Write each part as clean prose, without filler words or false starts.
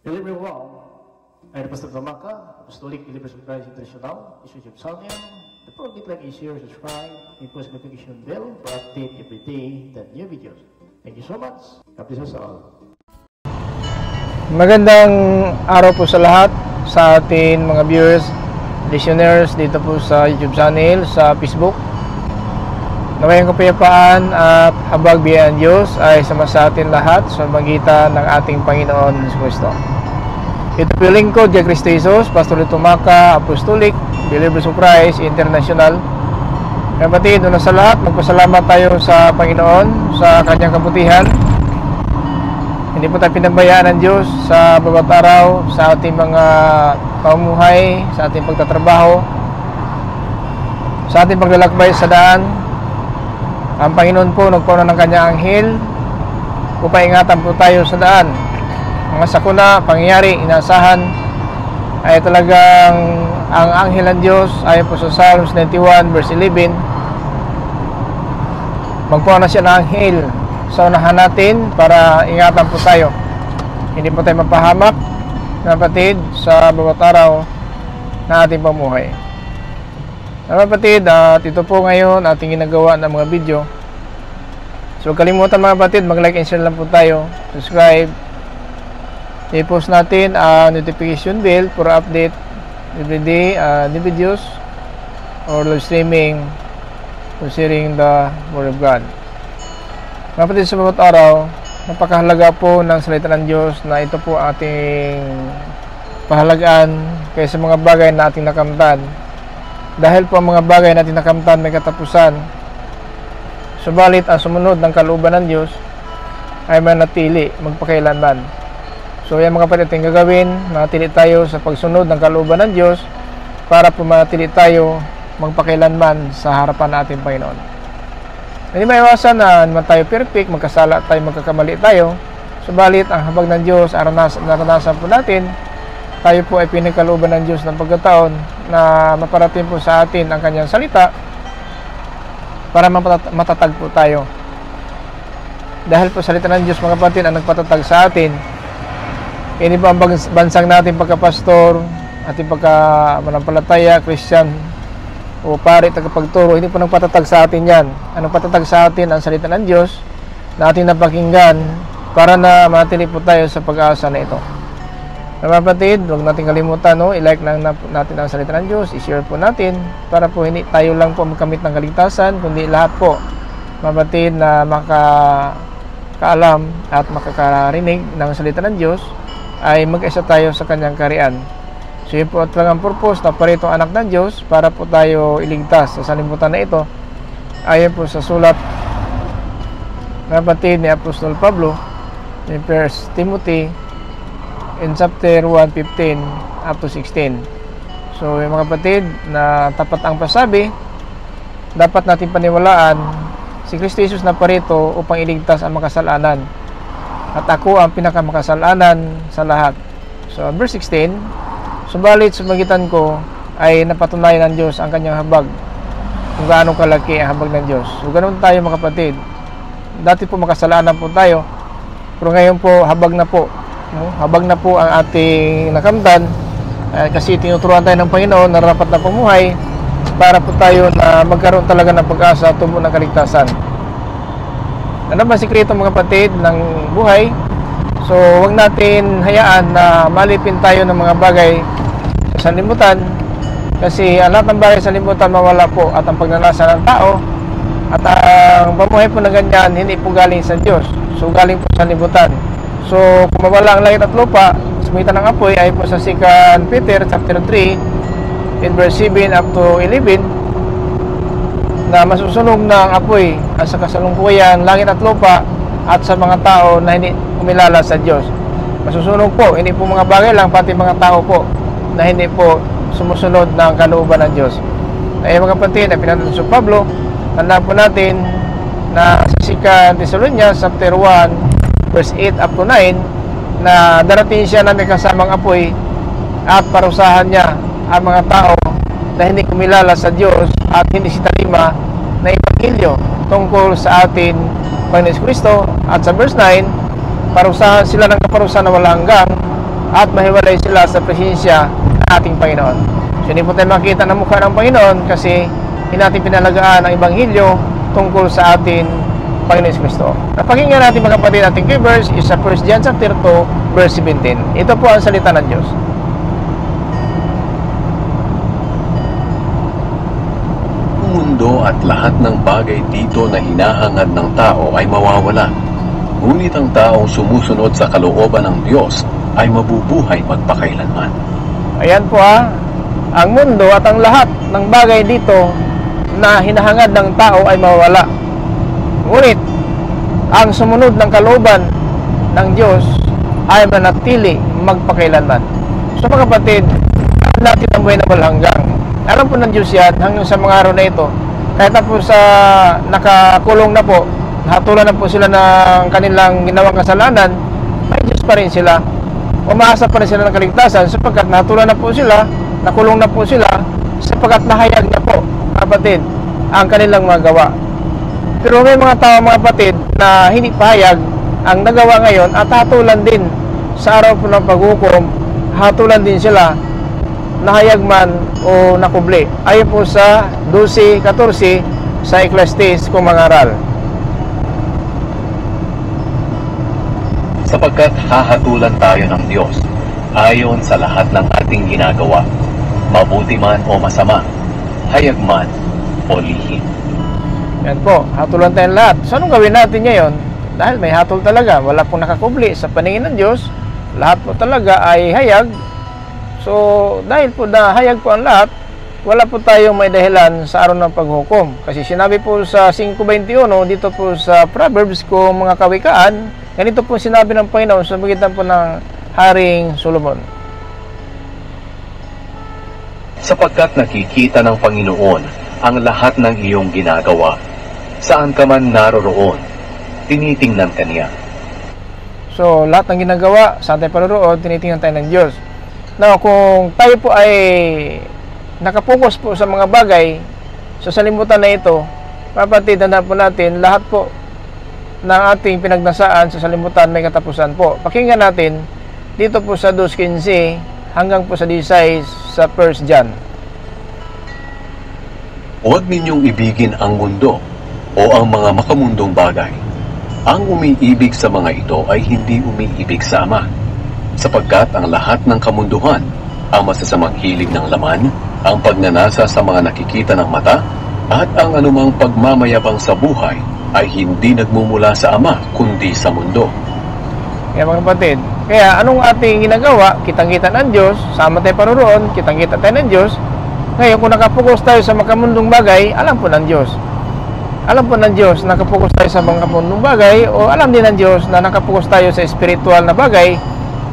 Hello everyone, I am Pastor Tamaka, Apostolic Believers of Christ International, YouTube channel. The program like is share, subscribe, and post notification bell for update every day the new videos. Thank you so much. God bless us all. Magandang araw po sa lahat, sa ating mga viewers, listeners dito po sa YouTube channel, sa Facebook. Naway ang kapayapaan at habag biyaya ng Diyos ay sama sa atin lahat sa magitan ng ating Panginoon Hesus Kristo. Ito po yung lingkod, Diya Cristo Jesus, Pastor Tumaka, Apostolic Believers of Christ International. Kapatid, una sa lahat, magpasalamat tayo sa Panginoon sa kanyang kabutihan. Hindi po tayo pinabayaan ng Diyos sa bawat araw, sa ating mga pamumuhay, sa ating pagtatrabaho, sa ating paglalakbay sa daan. Ang Panginoon po nagpauna ng kanyang anghel upang ingatan po tayo sa daan. Mga sakuna, pangyayari, inasahan ay talagang ang anghel ng Diyos ayon po sa Psalms 91 verse 11. Magpauna siya ng anghel sa unahan natin para ingatan po tayo. Hindi po tayo mapahamak, kapatid, sa bawat araw na ating pamuhay. Kapatid, at ito po ngayon ating ginagawa ng mga video. So kalimutan mga kapatid, mag-like and share lang po tayo, subscribe, i-post natin ang notification bell for update everyday new videos or live streaming for sharing the Word of God. Mga kapatid, sa bawat araw, napakahalaga po ng salita ng Diyos na ito po ating pahalagaan kaysa mga bagay na ating nakamtan. Dahil po ang mga bagay na ating nakamtan may katapusan, subalit ang sumunod ng kalooban ng Diyos ay manatili magpakailanman. So yan mga kapatid, ating gagawin, manatili tayo sa pagsunod ng kalooban ng Diyos para po manatili tayo magpakailanman sa harapan ng ating Panginoon. Hindi maiwasan na naman tayo perfect, magkasala tayo, magkakamali tayo. Subalit ang habag ng Diyos, naranasan po natin, tayo po ay pinagkalooban ng Diyos ng pagkataon na maparating po sa atin ang kanyang salita para matatag po tayo. Dahil po salita ng Diyos mga kapatid ang nagpatatag sa atin. Hindi ba ang bansang natin pagkapastor, ating pagkamanampalataya, Christian o pare, tagapagturo, hindi po nagpatatag sa atin yan. Anong patatag sa atin? Ang salita ng Diyos na ating napakinggan para na matili po tayo sa pag-asa na ito. Mga kapatid, huwag natin kalimutan, i-like lang natin ang salita ng Diyos, i-share po natin para po hindi tayo lang po magkamit ng kaligtasan, kundi lahat po, mga kapatid, na makakaalam at makakarinig ng salita ng Diyos ay mag-isa tayo sa kanyang kaharian. So yun po at lang ang purpose na parito anak ng Diyos para po tayo iligtas sa salimutan na ito. Ayon po sa sulat ng kapatid ni Apostol Pablo in 1 Timothy in chapter 1:15 up to 16. So yung mga kapatid, na tapat ang pasabi, dapat natin paniwalaan si Kristo Jesus na parito upang iligtas ang makasalanan. At ako ang pinakamakasalanan sa lahat. So verse 16, subalit sumagitan ko ay napatunayan ng Diyos ang kanyang habag, kung gaano kalaki ang habag ng Diyos. So ganoon tayo mga kapatid. Dati po makasalanan po tayo, pero ngayon po habag na po. Habag na po ang ating nakamtan, kasi tinuturuan tayo ng Panginoon na rapat na pamuhay para po tayo na magkaroon talaga ng pag-asa at tubo ng kaligtasan. Ano ba sikreto mga kapatid ng buhay? So huwag natin hayaan na malipin tayo ng mga bagay sa sanlibutan, kasi ang lahat ng bagay sa sanlibutan mawala po, at ang pagnanasa ng tao at ang pamuhay po na ganyan hindi po galing sa Diyos. So galing po sa sanlibutan. So kung mawala ang langit at lupa, sumitan ng apoy, ay po sa 2 Peter chapter 3 in verse 7 up to 11, na masusunog ng apoy at sa kasalungkuyan, langit at lupa at sa mga tao na hindi kumilala sa Diyos. Masusunog po, hindi po mga bagay lang, pati mga tao po na hindi po sumusunod ng kalooban ng Diyos. Ay mga kapatid, na pinatuturo sa Pablo, tandaan po natin na sa 2 Thessalonians chapter 1 verse 8 up to 9, na darating siya na may kasamang apoy at parusahan niya ang mga tao na hindi kumilala sa Diyos at hindi si talima na ebanghelyo tungkol sa atin Panginoon Kristo. At sa verse 9, parusahan sila ng kaparusahan na walang hanggang at mahiwalay sila sa presensya ng ating Panginoon. So hindi po tayo makita ng mukha ng Panginoon kasi hindi natin pinalagaan ang Ebanghelyo tungkol sa atin Panginoon Kristo. Napakinggan natin mga kapatid, ating key verse is sa 1 John chapter 2 verse 17. Ito po ang salita ng Diyos. Ang mundo at lahat ng bagay dito na hinahangad ng tao ay mawawala. Ngunit ang taong sumusunod sa kalooban ng Diyos ay mabubuhay magpakailanman. Ayan po ang mundo at ang lahat ng bagay dito na hinahangad ng tao ay mawawala. Ngunit ang sumunod ng kalooban ng Diyos ay manatili magpakailanman. So mga kapatid, natin ang buhay na malhanggang. Alam po ng Diyos yan hanggang sa mga araw na ito. Kahit na po sa nakakulong na po, hatulan na po sila ng kanilang ginawang kasalanan, may Diyos pa rin sila. Umaasa pa rin sila ng kaligtasan sapagkat nahatulan na po sila, nakulong na po sila, sapagkat nahayag na po, kapatid, ang kanilang mga gawa. Pero may mga tao, mga kapatid, na hindi pahayag ang nagawa ngayon at hatulan din sa araw po ng paghukom, hatulan din sila, nahayag man o nakubli. Ayon po sa 12:14 sa Ecclesiastes kung mangaral. Sapagkat hahatulan tayo ng Diyos ayon sa lahat ng ating ginagawa, mabuti man o masama, hayag man o lihim. Yan po, hatulan tayong lahat. So anong gawin natin ngayon? Dahil may hatol talaga, wala pong nakakubli sa paningin ng Diyos, lahat po talaga ay hayag. So dahil po na hayag po ang lahat, wala po tayong may dahilan sa araw ng paghukom. Kasi sinabi po sa 5:21 dito po sa Proverbs kung mga kawikaan, ganito po sinabi ng Panginoon sa magitan po ng Haring Solomon. Sapagkat nakikita ng Panginoon ang lahat ng iyong ginagawa, saan ka man naroroon, tinitingnan ka niya. So, lahat ng ginagawa, saan tayo paroroon, tinitingnan tayo ng Diyos. Now, kung tayo po ay nakapokus po sa mga bagay, sa salimutan na ito, kapatid, tandaan po natin, lahat po ng ating pinagnasaan sa salimutan may katapusan po. Pakinggan natin, dito po sa 2:15 hanggang po sa 16 sa 1 John. Huwag ninyong ibigin ang mundo o ang mga makamundong bagay. Ang umiibig sa mga ito ay hindi umiibig sa Ama, sapagkat ang lahat ng kamunduhan, ang masasamang hilig ng laman, ang pagnanasa sa mga nakikita ng mata, at ang anumang pagmamayabang sa buhay ay hindi nagmumula sa Ama kundi sa mundo. Kaya mga kapatid, kaya anong ating ginagawa, kitang-kita ng Diyos, sama tayo paroroon, kitang-kita tayo ng Diyos. Ngayon, kung nakapokus tayo sa makamundong bagay, alam po ng Diyos. Alam po ng Diyos na nakapokus tayo sa makamundong bagay, o alam din ng Diyos na nakapokus tayo sa espiritual na bagay,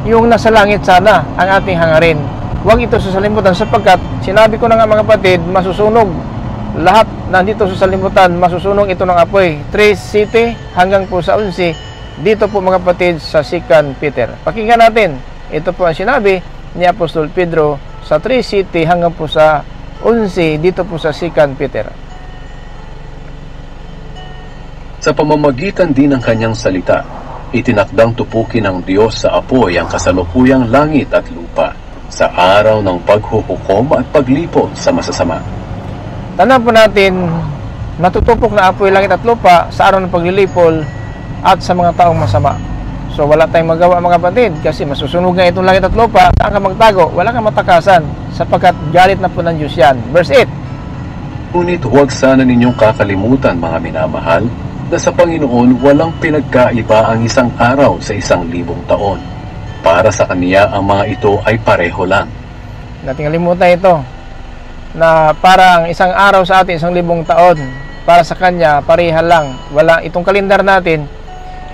yung nasa langit sana ang ating hangarin. Huwag ito sa salimutan sapagkat, sinabi ko na nga mga kapatid, masusunog. Lahat nandito sa salimutan, masusunog ito ng apoy. 3:7 hanggang po sa 11, dito po mga kapatid sa 2 Peter. Pakinggan natin, ito po ang sinabi ni Apostol Pedro sa 3:7 hanggang po sa 11 dito po sa 2 Peter. Sa pamamagitan din ng kanyang salita, itinakdang tupukin ng Diyos sa apoy ang kasalukuyang langit at lupa sa araw ng paghuhukom at paglipol sa masasama. Tandaan po natin, natutupok na apoy langit at lupa sa araw ng paglilipol at sa mga taong masama. So wala tayong magawa mga kapatid kasi masusunog nga itong langit at lupa. Saan ka magtago? Wala kang matakasan sapagkat galit na po ng Diyos yan. Verse 8. Ngunit huwag sana ninyong kakalimutan mga minamahal na sa Panginoon walang pinagkaiba ang isang araw sa 1,000 taon. Para sa Kaniya ang mga ito ay pareho lang. Nating kalimutan ito na parang isang araw sa atin 1,000 taon. Para sa Kanya pareha lang. Wala itong kalendar natin.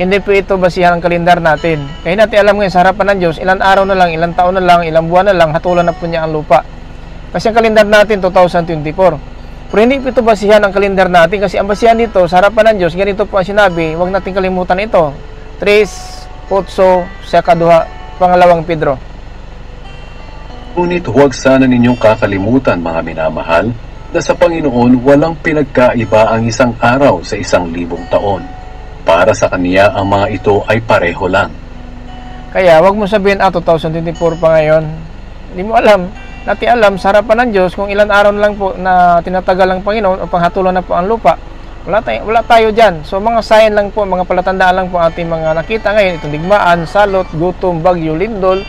Hindi po ito basihan ang kalendar natin. Kaya natin alam ngayon sa harapan ng Diyos, ilang araw na lang, ilang taon na lang, ilang buwan na lang, hatulan na po niya ang lupa. Kasi ang kalendar natin 2024. Pero hindi po ito basihan ang kalendar natin kasi ang basihan dito sa harapan ng Diyos, ganito po ang sinabi, huwag natin kalimutan ito. 3:8 sa 2 Pedro. Ngunit huwag sana ninyong kakalimutan mga minamahal na sa Panginoon walang pinagkaiba ang isang araw sa 1,000 taon. Para sa Kaniya ang mga ito ay pareho lang. Kaya wag mo sabihin, 2024 pa ngayon. Hindi mo alam. Natin alam sa harapan ng Diyos kung ilan araw lang po na tinatagal ng Panginoon o panghatulan na po ang lupa. Wala tayo dyan. So mga sign lang po, mga palatandaan lang po ating mga nakita ngayon. Itong digmaan, salot, gutom, bagyo, lindol.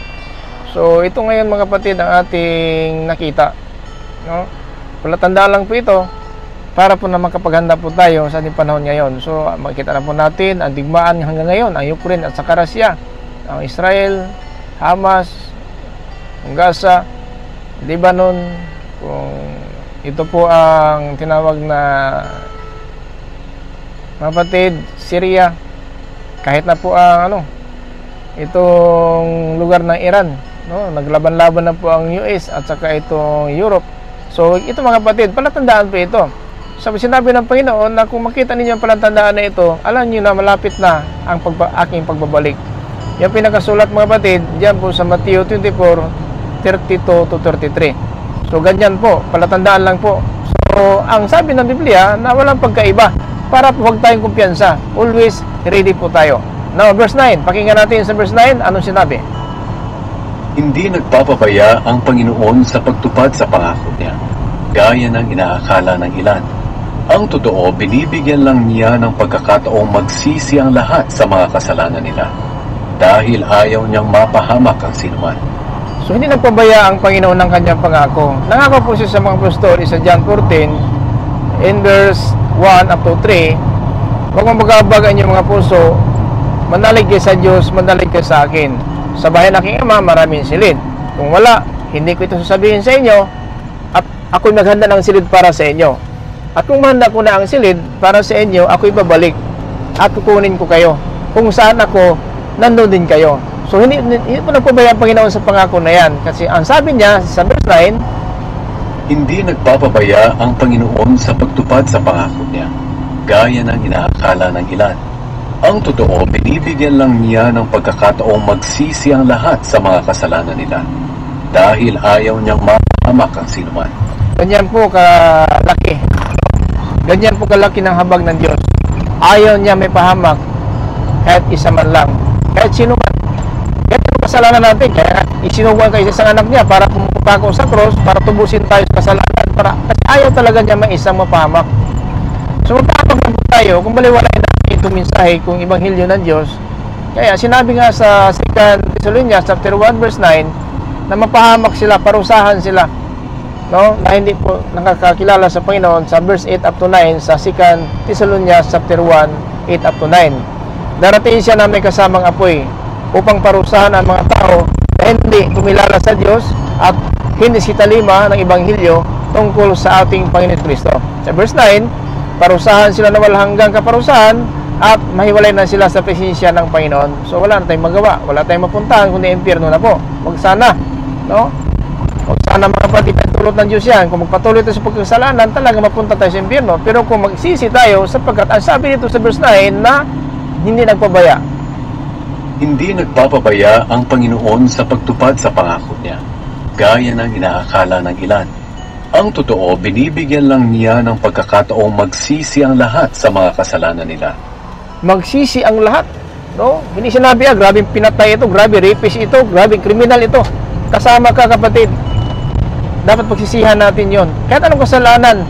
So ito ngayon mga kapatid ang ating nakita. No? Palatandaan lang po ito para po na makapaghanda po tayo sa ating panahon ngayon. So makikita na po natin ang digmaan hanggang ngayon, ang Ukraine at saka Russia, ang Israel, Hamas, ang Gaza, Lebanon, kung ito po ang tinawag na mga kapatid, Syria, kahit na po ang itong lugar ng Iran, no? Naglaban-laban na po ang US at saka itong Europe. So ito mga kapatid, palatandaan po ito. Sabi sinabi ng Panginoon na kung makita ninyo ang palatandaan na ito, alam niyo na malapit na ang aking pagbabalik. Yung pinakasulat mga kapatid, diyan po sa Matthew 24:32 to 33. So ganyan po, palatandaan lang po. So ang sabi ng Biblia na walang pagkaiba, para po huwag tayong kumpiyansa. Always ready po tayo. Now, verse 9. Pakinggan natin sa verse 9. Anong sinabi? Hindi nagpapabaya ang Panginoon sa pagtupad sa pangako niya, gaya ng inaakala ng ilan. Ang totoo, binibigyan lang niya ng pagkakataong magsisi ang lahat sa mga kasalanan nila, dahil ayaw niyang mapahamak ang sinuman. So, hindi nagpabaya ang Panginoon ng kanyang pangako. Nangako po siya sa mga apostol, sa John 14, in verse 1 up to 3, huwag mong magabag ang inyong mga puso, manalig kayo sa Diyos, manalig kayo sa akin. Sa bahay ng aking Ama, maraming silid. Kung wala, hindi ko ito sasabihin sa inyo, at ako'y maghanda ng silid para sa inyo. At kung mahanda ko na ang silid para sa inyo, ako'y babalik at kukunin ko kayo. Kung saan ako, nandun din kayo. So, hindi po nagpabaya ang Panginoon sa pangako na yan. Kasi ang sabi niya sa verse 9, hindi nagpapabaya ang Panginoon sa pagtupad sa pangako niya, gaya ng inaakala ng ilan. Ang totoo, binibigyan lang niya ng pagkakataong magsisi ang lahat sa mga kasalanan nila, dahil ayaw niyang mapahamak ang sinuman. Ganyan po kalaki. Ganyan po kalaki ng habag ng Diyos. Ayaw niya may pahamak kahit isa man lang. Kahit sino man. Kahit kasalanan natin, kaya isinubukan kayo sa isang anak niya para pumapako sa cross, para tubusin tayo sa kasalanan, kasi ayaw talaga niya may isang mapahamak. So magpahamak na po tayo kung baliwalain natin itong mensahe kung Ebanghelyo ng Diyos. Kaya sinabi nga sa 2 Thessalonians chapter 1 verse 9 na mapahamak sila, parusahan sila, no? Na hindi po nakakakilala sa Panginoon, sa verse 8 up to 9 sa 2 Thessalonians chapter 1 8 up to 9. Darating siya na may kasamang apoy upang parusahan ang mga tao na hindi kumilala sa Diyos at hindi sitalima ng Ebanghelyo tungkol sa ating Panginoon Kristo. Sa verse 9, parusahan sila na walang hanggang kaparusahan at mahiwalay na sila sa presensya ng Panginoon. So wala na tayong magawa, wala tayong mapuntahan kundi impyerno na po. Huwag sana, no? Huwag sana mga kapatid, tulot ng Diyos yan. Kung magpatuloy tayo sa pagkasalanan, talaga mapunta tayo sa impyerno. Pero kung magsisi tayo, sapagkat ang sabi dito sa verse 9 na hindi nagpabaya. Hindi nagpapabaya ang Panginoon sa pagtupad sa pangako niya, gaya ng inaakala ng ilan. Ang totoo, binibigyan lang niya ng pagkakataong magsisi ang lahat sa mga kasalanan nila. Magsisi ang lahat, no? Hindi sinabi, grabe pinatay ito, grabe rapist ito, grabe kriminal ito. Kasama ka kapatid. Dapat pagsisihan natin yon. Kahit anong kasalanan,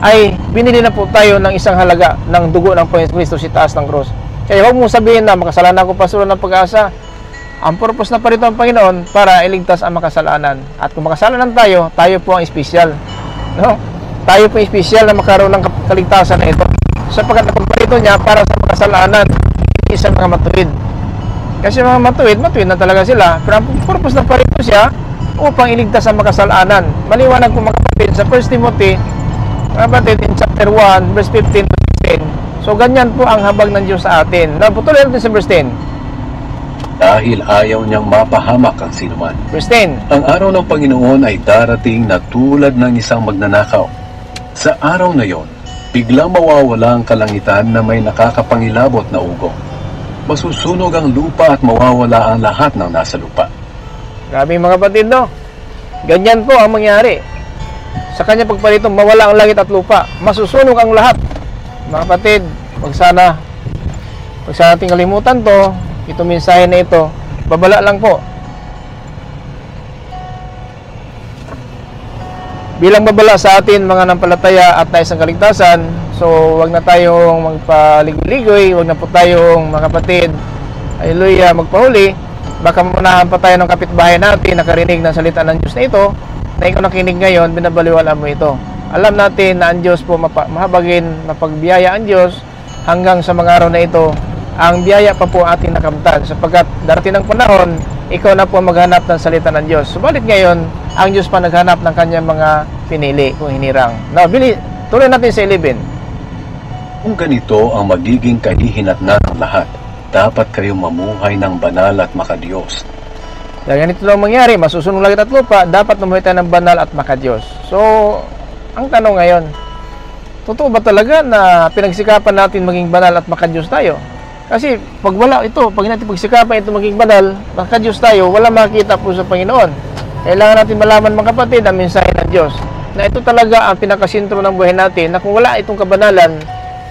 ay binili na po tayo ng isang halaga ng dugo ng Panginoon Kristo sa taas ng cross. Kaya huwag mong sabihin na makasalanan ko, pastor ng Pag-asa. Ang purpose na pa rito ng Panginoon para iligtas ang makasalanan. At kung makasalanan tayo, tayo po ang espesyal, no? Tayo po ang espesyal na makaroon ng kaligtasan na ito. Sapagkat napaparito niya para sa makasalanan, hindi sa mga matuwid. Kasi mga matuwid na talaga sila. Pero ang purpose na parito siya upang iligtas ang makasalanan. Maliwanag po mga kapatid sa 1 Timothy, mga kapatid, in chapter 1, verse 15 to 16. So, ganyan po ang habag ng Diyos sa atin. Naputuloy natin sa verse 10. Dahil ayaw niyang mapahamak ang sinuman. Verse 10. Ang araw ng Panginoon ay darating na tulad ng isang magnanakaw. Sa araw na yon, biglang mawawala ang kalangitan na may nakakapangilabot na ugong. Masusunog ang lupa at mawawala ang lahat ng nasa lupa. Grabe mga kapatid, no? Ganyan po ang mangyari. Sa kanya pagparito, mawala ang langit at lupa. Masusunog ang lahat. Mga kapatid, wag sana nating kalimutan to, itong mensahe na ito, babala lang po. Bilang babala sa atin mga nampalataya at nais ang kaligtasan, so wag na tayong magpaligoy-ligoy, wag na po tayong mga kapatid, hallelujah, magpahuli. Baka maunahan pa tayo ng kapitbahay natin nakarinig ng salita ng Diyos na ito, na ikaw nakinig ngayon, binabaliwala mo ito. Alam natin na ang Diyos po mahabagin, mapagbiyaya ang Diyos hanggang sa mga araw na ito. Ang biyaya pa po ating nakamtan sapagkat darating ng panahon, ikaw na po maghanap ng salita ng Diyos. Subalit ngayon, ang Diyos pa naghanap ng kanyang mga pinili kung hinirang. Now, tuloy natin sa 11. Kung ganito ang magiging kahihinatnan ng lahat, dapat kayong mamuhay ng banal at makadiyos. Dahil ganito lang mangyari, masusunod langit at lupa, dapat mamuhay tayo ng banal at makadiyos. So, ang tanong ngayon, totoo ba talaga na pinagsikapan natin maging banal at makadiyos tayo? Kasi pag wala ito, pag natin pagsikapan ito maging banal, makadiyos tayo, wala makita po sa Panginoon. Kailangan natin malaman mga kapatid ang mensahe ng Diyos na ito talaga ang pinakasintro ng buhay natin, na kung wala itong kabanalan,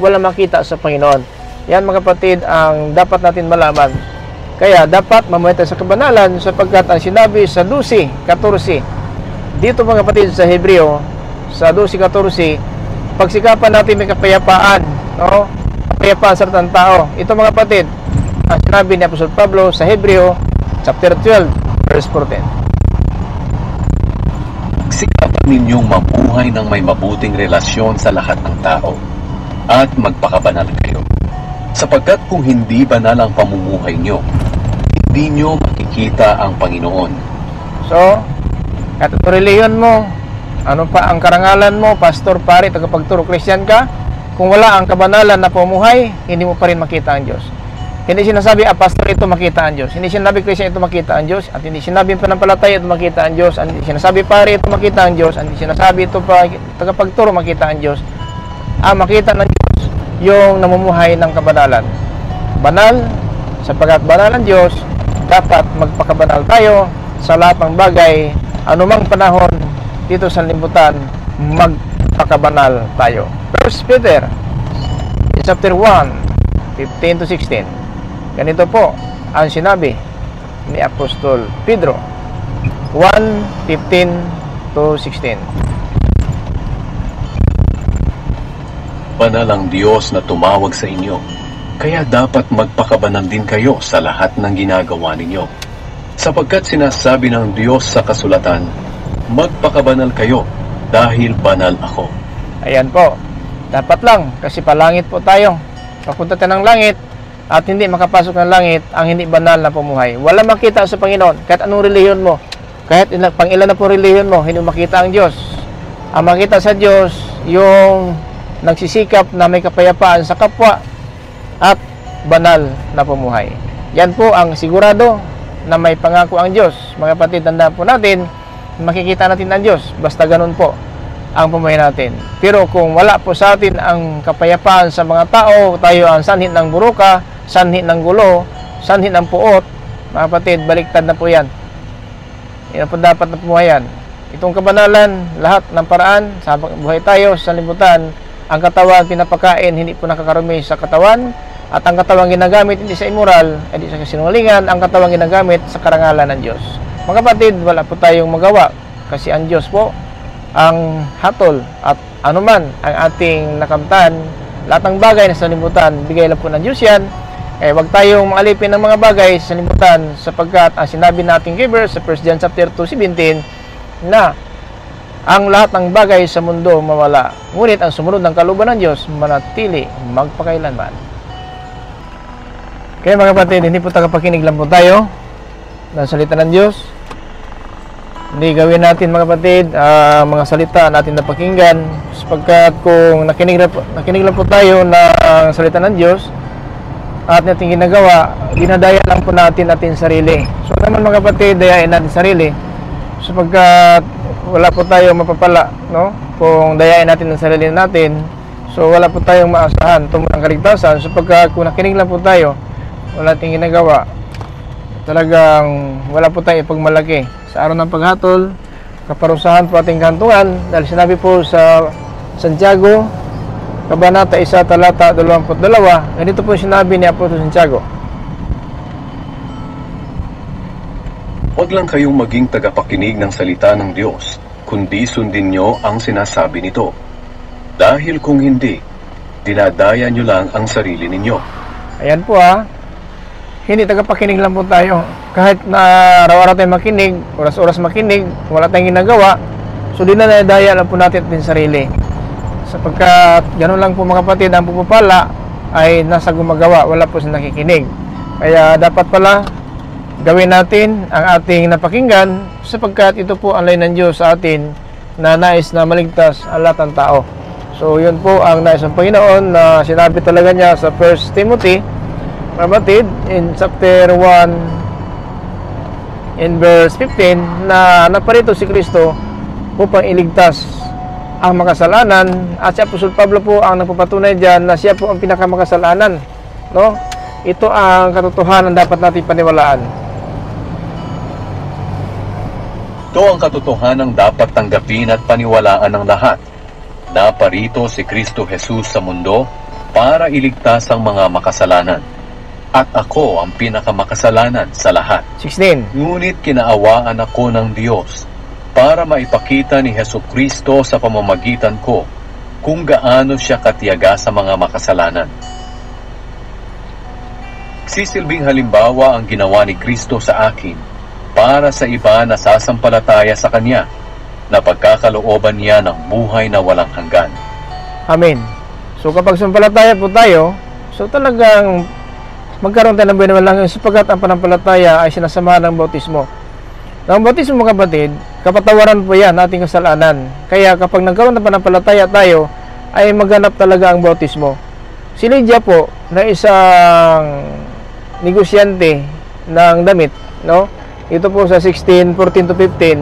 wala makita sa Panginoon. Yan mga kapatid ang dapat natin malaman. Kaya dapat mamuhay tayo sa kabanalan sapagkat ang sinabi sa 12:14 dito mga kapatid sa Hebreo, sa 12:14, pagsikapan natin may kapayapaan, no? Kapayapaan sa lahat ng tao. Ito mga kapatid, ang sinabi ni Apostol Pablo sa Hebreo chapter 12 verse 14. Sikapan ninyong mabuhay ng may mabuting relasyon sa lahat ng tao at magpakabanal kayo. Sapagkat kung hindi banal ang pamumuhay nyo, hindi nyo makikita ang Panginoon. So, kahit ito reliyon mo, ano pa ang karangalan mo, pastor, pare, tagapagturo, Christian ka, kung wala ang kabanalan na pamumuhay, hindi mo pa rin makita ang Diyos. Hindi sinasabi, pastor, ito makita ang Diyos. Hindi sinabi, Christian, ito makita ang Diyos. At hindi sinabi, panampalataya, ito makita ang Diyos. Hindi sinasabi, pare, ito makita ang Diyos. Hindi sinasabi, ito pa, tagapagturo, makita ang Diyos. Makita ng Diyos yung namumuhay ng kabanalan. Banal, sapagkat banal ang Diyos, dapat magpakabanal tayo sa lahat ng bagay, anumang panahon dito sa libutan, magpakabanal tayo. 1 Peter chapter 1, 15-16. Ganito po ang sinabi ni Apostol Pedro, 1:15-16. Banal ang Diyos na tumawag sa inyo, kaya dapat magpakabanal din kayo sa lahat ng ginagawa ninyo. Sapagkat sinasabi ng Diyos sa kasulatan, magpakabanal kayo dahil banal ako. Ayan po, dapat lang kasi palangit po tayo. Papunta tayo ng langit at hindi makapasok ng langit ang hindi banal na pamumuhay. Wala makita sa Panginoon kahit anong reliyon mo, kahit pang ilan na po reliyon mo, hindi makita ang Diyos. Ang makita sa Diyos yung nagsisikap na may kapayapaan sa kapwa at banal na pamumuhay. Yan po ang sigurado na may pangako ang Diyos. Mga kapatid, tandaan po natin, makikita natin ang Diyos. Basta ganun po ang pamumuhay natin. Pero kung wala po sa atin ang kapayapaan sa mga tao, tayo ang sanhi ng buruka, sanhi ng gulo, sanhi ng puot, mga kapatid, baliktad na po yan. Yan po dapat na pumuhayan. Itong kabanalan, lahat ng paraan, sa buhay tayo sa libutan, ang katawan pinapakain, hindi po nakakarumi sa katawan, at ang katawan ginagamit hindi sa immoral, hindi sa kasinungalingan, ang katawan ginagamit sa karangalan ng Diyos. Mga kapatid, wala po tayong magawa kasi ang Diyos po ang hatol at anuman ang ating nakamtan, lahat ng bagay na sa libutan, bigay lang po ng Diyos yan. Huwag tayong maalipin ng mga bagay sa libutan sapagkat ang sinabi nating kay verse sa 1 John chapter 2:17 na ang lahat ng bagay sa mundo mawala, ngunit ang sumunod ng kalooban ng Diyos manatili magpakailanman. Kaya mga kapatid, hindi po tagapakinig lang po tayo ng salita ng Diyos. Hindi gawin natin mga kapatid mga salita natin na pakinggan sapagkat kung nakinig lang po tayo ng salita ng Diyos at natin ginagawa, dinadaya lang po natin sarili. So naman mga kapatid, dayain natin sarili sapagkat wala po tayong mapapala, no? Kung dayain natin ang sarili natin, so wala po tayong maasahan tungkol ng kaligtasan sapagkat kung nakinig lang po tayo, wala tayong ginagawa, talagang wala po tayong ipagmalaki sa araw ng paghatol, kaparusahan po ating kantungan dahil sinabi po sa Santiago Kabanata 1 talata 22, ganito po sinabi ni Apostol Santiago, Huwag lang kayong maging tagapakinig ng salita ng Diyos, kundi sundin nyo ang sinasabi nito. Dahil kung hindi, dinadaya nyo lang ang sarili ninyo. Ayan po hindi tagapakinig lang po tayo. Kahit na araw-araw tayo makinig, oras-oras makinig, wala tayong ginagawa, so dinadaya lang po natin ating sarili. Sapagkat gano'n lang po mga kapatid, ang pupupala ay nasa gumagawa, wala po sa nakikinig. Kaya dapat pala gawin natin ang ating napakinggan, sapagkat ito po ang layunin ng Diyos sa atin na nais na maligtas ang lahat ng tao. So yun po ang nais ng Panginoon na sinabi talaga niya sa 1 Timothy, kapatid, in chapter 1 in verse 15, na naparito si Kristo upang iligtas ang makasalanan, at si Apostol Pablo po ang nagpapatunay diyan na siya po ang pinakamakasalanan, no? Ito ang katotohanan dapat natin paniwalaan. Ito ang katotohanan dapat tanggapin at paniwalaan ng lahat. Naparito si Kristo Jesus sa mundo para iligtas ang mga makasalanan. At ako ang pinakamakasalanan sa lahat. 16. Ngunit kinaawaan ako ng Diyos para maipakita ni Hesukristo sa pamamagitan ko kung gaano siya katiyaga sa mga makasalanan. Sisilbing halimbawa ang ginawa ni Kristo sa akin para sa iba na sasampalataya sa Kanya, na pagkakalooban niya ng buhay na walang hanggan. Amen. So kapag sampalataya po tayo, so talagang magkaroon tayo ng buhay na walang hanggan, sapagkat ang panampalataya ay sinasamahan ng bautismo. Ang bautismo, mga kapatid, kapatawaran po yan ating kasalanan. Kaya kapag nagkaroon ng panampalataya tayo, ay maganap talaga ang bautismo. Si Lydia po, na isang negosyante ng damit, no? Ito po sa 16:14-15,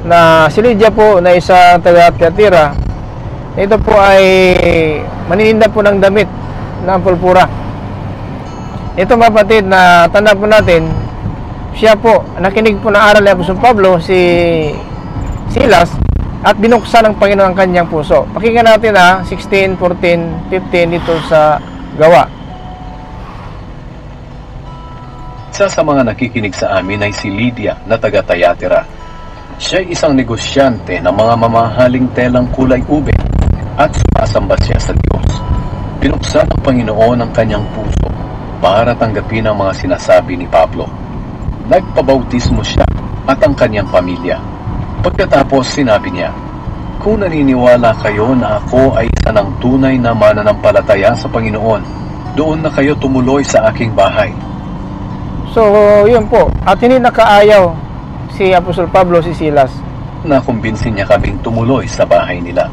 na si Lydia po na isang taga-Tiatira. Ito po ay manininda po ng damit ng pulpura. Ito, mga kapatid, na tanda po natin, siya po, nakinig po na aral ni Apostol Pablo, si Silas, at binuksan ng Panginoon ang kanyang puso. Pakinggan natin 16:14-15 dito sa Gawa. Isa sa mga nakikinig sa amin ay si Lydia na taga-Thyatira. Siya ay isang negosyante ng mga mamahaling telang kulay ube at sumasamba siya sa Diyos. Binuksan ng Panginoon ang kanyang puso para tanggapin ang mga sinasabi ni Pablo. Nagpabautismo siya at ang kanyang pamilya. Pagkatapos sinabi niya, "Kung naniniwala kayo na ako ay isa ng tunay na mananampalataya sa Panginoon, doon na kayo tumuloy sa aking bahay." So, yun po. At hindi nakaayaw si Apostol Pablo, si Silas. Nakumbinsin niya kaming tumuloy sa bahay nila.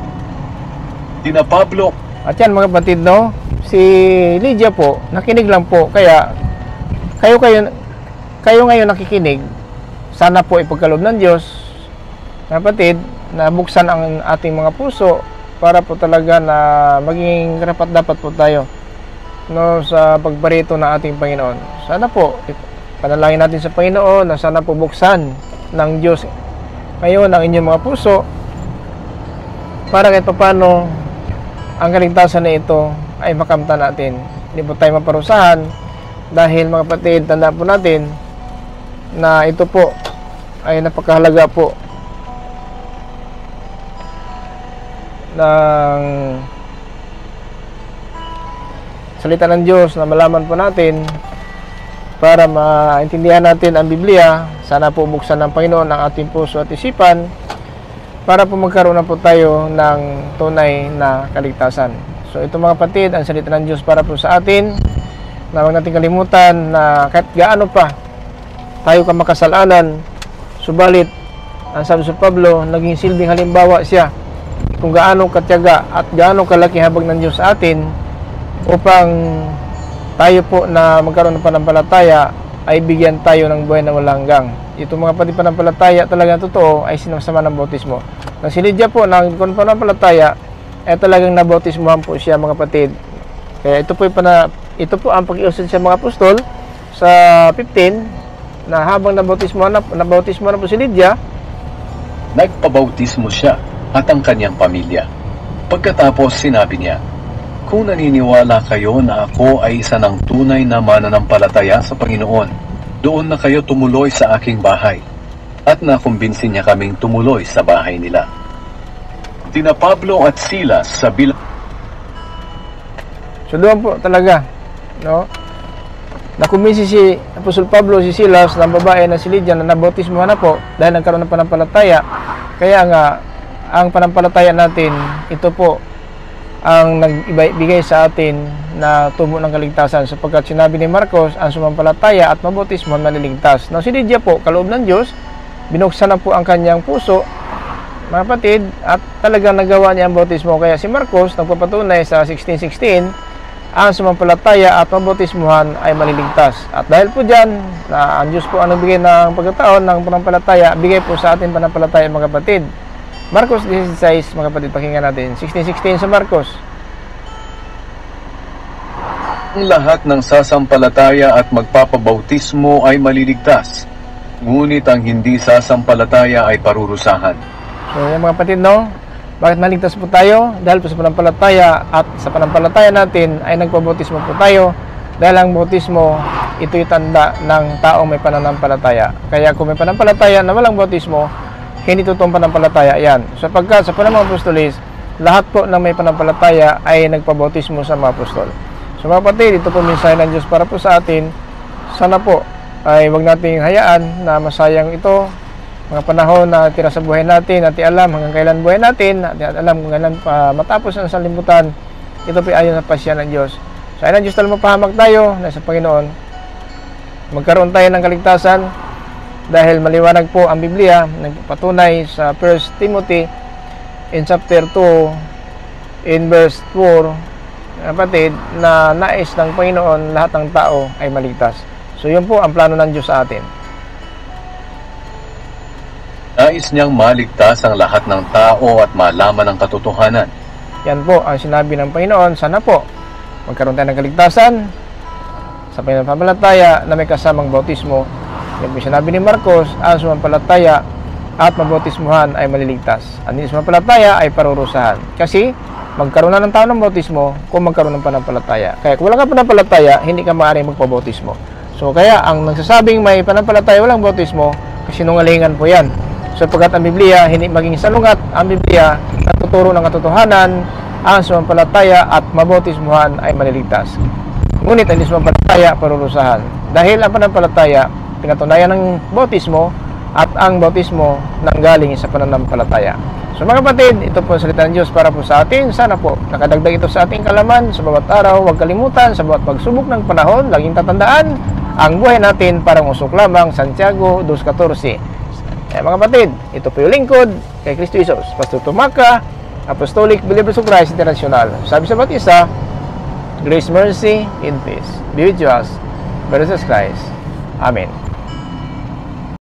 Dina Pablo. At yan, mga kapatid, no? Si Lydia po, nakinig lang po. Kaya, kayo ngayon nakikinig, sana po ipagkaloob ng Diyos, mga kapatid, na buksan ang ating mga puso para po talaga na maging dapat po tayo, no, sa pagparito ng ating Panginoon. Sana po panalangin natin sa Panginoon na sana po buksan ng Diyos ngayon ang inyong mga puso para kahit paano ang kaligtasan na ito ay makamtan natin. Hindi po tayo maparusahan dahil, mga kapatid, tanda po natin na ito po ay napakahalaga po ng salita ng Diyos na malaman po natin para maintindihan natin ang Biblia. Sana po buksan ng Panginoon ang ating puso at isipan para po magkaroon na po tayo ng tunay na kaligtasan. So ito, mga kapatid, ang salita ng Diyos para po sa atin, na huwag natin kalimutan na kahit gaano pa tayo ka makasalanan, subalit ang sabi sa Pablo, naging silbing halimbawa siya kung gaano katiyaga at gaano kalaki habag ng Diyos sa atin upang tayo po na magkaroon ng panampalataya ay bigyan tayo ng buhay na walang hanggang. Ito, mga kapatid, panampalataya talagang totoo ay sinasama ng bautismo. Nang si Lydia po, nang panampalataya, ay talagang nabautismohan po siya, mga kapatid. Kaya ito po ang pag-iusad sa mga apostol sa 15, na habang nabautismohan na po si Lydia, nagpabautismo siya at ang kanyang pamilya. Pagkatapos sinabi niya, "Kung naniniwala kayo na ako ay isa ng tunay na mananampalataya sa Panginoon, doon na kayo tumuloy sa aking bahay. At nakumbinsin niya kaming tumuloy sa bahay nila. Sina Pablo at Silas sa bilang... So doon po talaga, no? Nakumbinsi si Apostol Pablo, si Silas, ng babae na si Lydia na nabautismo na po dahil nagkaroon ng panampalataya. Kaya nga, ang panampalataya natin, ito po ang nagbigay sa atin na tubo ng kaligtasan, sapagkat sinabi ni Marcos, ang sumampalataya at mabautismo maliligtas. Now si Lydia po, kaloob ng Diyos, binuksan na po ang kanyang puso, mga kapatid, at talagang nagawa niya ang bautismo. Kaya si Marcos nagpapatunay sa 16:16, ang sumampalataya at mabautismuhan ay maliligtas. At dahil po dyan, na ang Diyos po ang nagbigay ng pagkataon ng panampalataya, bigay po sa atin panampalataya, mga kapatid. Marcos 16, mga kapatid, pakinggan natin. 16:16 sa Marcos. Ang lahat ng sasampalataya at magpapabautismo ay maliligtas, ngunit ang hindi sasampalataya ay parurusahan. So yan, mga kapatid, no? Bakit maligtas po tayo? Dahil po sa panampalataya, at sa panampalataya natin ay nagpabautismo po tayo. Dahil ang bautismo, ito'y tanda ng taong may pananampalataya. Kaya kung may pananampalataya na walang bautismo, hindi totoong pananampalataya yan. Sapagkat sa panahon ng apostolis, lahat po ng may pananampalataya ay nagpabautismo sa mga apostol. So mga kapatid, ito po mensahe ng Diyos para po sa atin. Sana po ay wag nating hayaan na masayang ito, mga panahon na tira sa buhay natin, at alam hanggang kailan buhay natin, at alam kung kailan matapos ang sanlibutan. Ito po ayon sa pasya ng Diyos. So ayun ang Diyos, talagang mapahamak tayo na sa Panginoon. Magkaroon tayo ng kaligtasan dahil maliwanag po ang Biblia, nagpatunay sa 1 Timothy in chapter 2 in verse 4, kapatid, na nais ng Panginoon lahat ng tao ay maligtas. So yun po ang plano ng Diyos sa atin. Nais niyang maligtas ang lahat ng tao at malaman ang katotohanan. Yan po ang sinabi ng Panginoon. Sana po magkaroon tayo ng kaligtasan sa pananampalataya na may kasamang bautismo. Yan po sinabi ni Marcos, ang sumampalataya at mabautismuhan ay maliligtas. Ang hindi sumampalataya ay parurusahan. Kasi magkaroon na ng tao ng bautismo kung magkaroon ng panampalataya. Kaya kung wala ka panampalataya, hindi ka maaaring magpabautismo. So kaya ang nagsasabing may panampalataya walang bautismo, kasinungalingan po yan. Sapagkat ang Biblia, hindi maging salungat, ang Biblia natuturo ng katotohanan, ang sumampalataya at mabautismuhan ay maliligtas. Ngunit ang hindi sumampalataya, parurusahan. Dahil ang panampalataya, pinatunayan ng bautismo, at ang bautismo nanggaling sa pananampalataya. So mga kapatid, ito po ang salita ng Diyos para po sa atin. Sana po nakadagdag ito sa ating kalaman sa bawat araw. Huwag kalimutan, sa bawat pagsubok ng panahon, laging tatandaan, ang buhay natin parang usok lamang. Santiago 2:14. Mga kapatid, ito po yung lingkod kay Kristo Jesus, Pastor Tumaca, Apostolic Believers of Christ International. Sabi sa bawat isa, grace, mercy, and peace be with you, brothers in Christ. Amen.